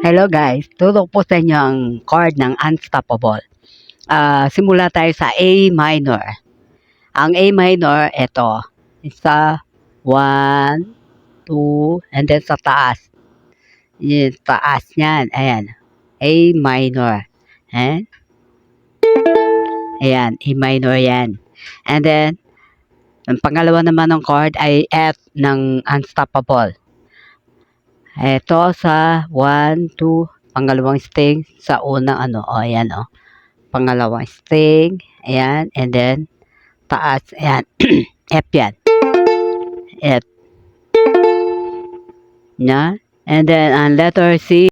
Hello guys, turo po sa inyo ang chord ng Unstoppable. Simula tayo sa A minor. Ang A minor, ito. Isa, 1, 2, and then sa taas. Yung taas niyan, ayan. A minor. Eh? Ayan, A minor yan. And then, ang pangalawa naman ng chord ay F ng Unstoppable. Ito sa 1, 2, pangalawang string sa unang ayan pangalawang string, ayan, and then taas, ayan, F yan, F, na, and then ang letter C,